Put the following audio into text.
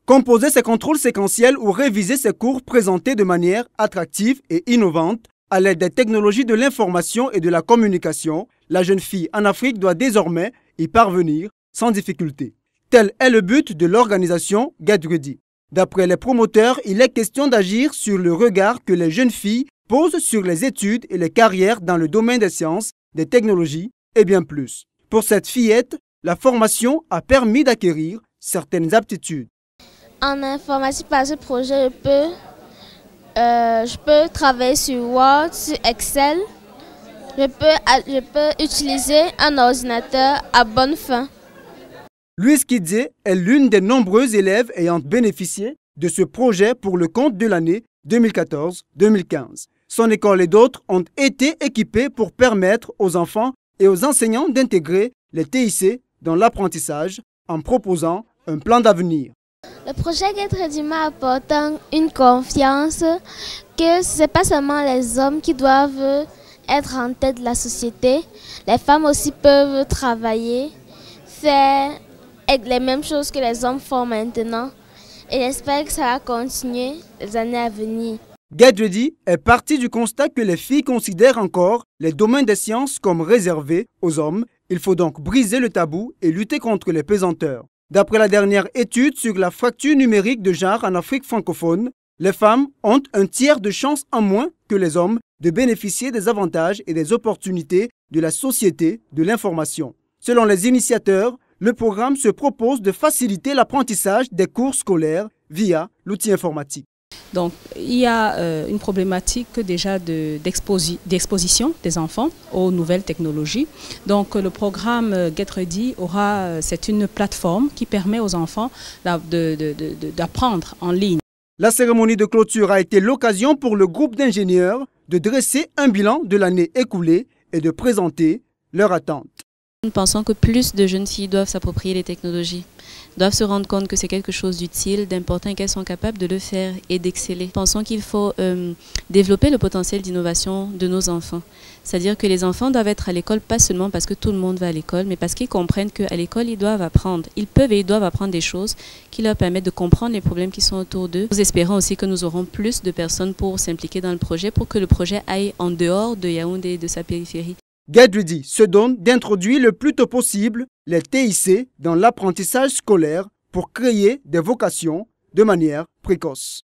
Composer ses contrôles séquentiels ou réviser ses cours présentés de manière attractive et innovante à l'aide des technologies de l'information et de la communication, la jeune fille en Afrique doit désormais y parvenir sans difficulté. Tel est le but de l'organisation Get Ready. D'après les promoteurs, il est question d'agir sur le regard que les jeunes filles posent sur les études et les carrières dans le domaine des sciences, des technologies et bien plus. Pour cette fillette, la formation a permis d'acquérir certaines aptitudes. En informatique, par ce projet, je peux travailler sur Word, sur Excel. Je peux utiliser un ordinateur à bonne fin. Louise Kidze est l'une des nombreuses élèves ayant bénéficié de ce projet pour le compte de l'année 2014-2015. Son école et d'autres ont été équipés pour permettre aux enfants et aux enseignants d'intégrer les TIC dans l'apprentissage en proposant un plan d'avenir. Le projet Get Ready m'a apporté une confiance que ce n'est pas seulement les hommes qui doivent être en tête de la société. Les femmes aussi peuvent travailler, faire les mêmes choses que les hommes font maintenant. Et j'espère que ça va continuer les années à venir. Get Ready est parti du constat que les filles considèrent encore les domaines des sciences comme réservés aux hommes. Il faut donc briser le tabou et lutter contre les pesanteurs. D'après la dernière étude sur la fracture numérique de genre en Afrique francophone, les femmes ont un tiers de chances en moins que les hommes de bénéficier des avantages et des opportunités de la société de l'information. Selon les initiateurs, le programme se propose de faciliter l'apprentissage des cours scolaires via l'outil informatique. Donc, il y a une problématique déjà d'exposition des enfants aux nouvelles technologies. Donc, le programme Get Ready c'est une plateforme qui permet aux enfants d'apprendre en ligne. La cérémonie de clôture a été l'occasion pour le groupe d'ingénieurs de dresser un bilan de l'année écoulée et de présenter leurs attentes. Nous pensons que plus de jeunes filles doivent s'approprier les technologies, doivent se rendre compte que c'est quelque chose d'utile, d'important et qu'elles sont capables de le faire et d'exceller. Nous pensons qu'il faut développer le potentiel d'innovation de nos enfants. C'est-à-dire que les enfants doivent être à l'école pas seulement parce que tout le monde va à l'école, mais parce qu'ils comprennent qu'à l'école, ils doivent apprendre. Ils peuvent et ils doivent apprendre des choses qui leur permettent de comprendre les problèmes qui sont autour d'eux. Nous espérons aussi que nous aurons plus de personnes pour s'impliquer dans le projet, pour que le projet aille en dehors de Yaoundé et de sa périphérie. Get Ready se donne d'introduire le plus tôt possible les TIC dans l'apprentissage scolaire pour créer des vocations de manière précoce.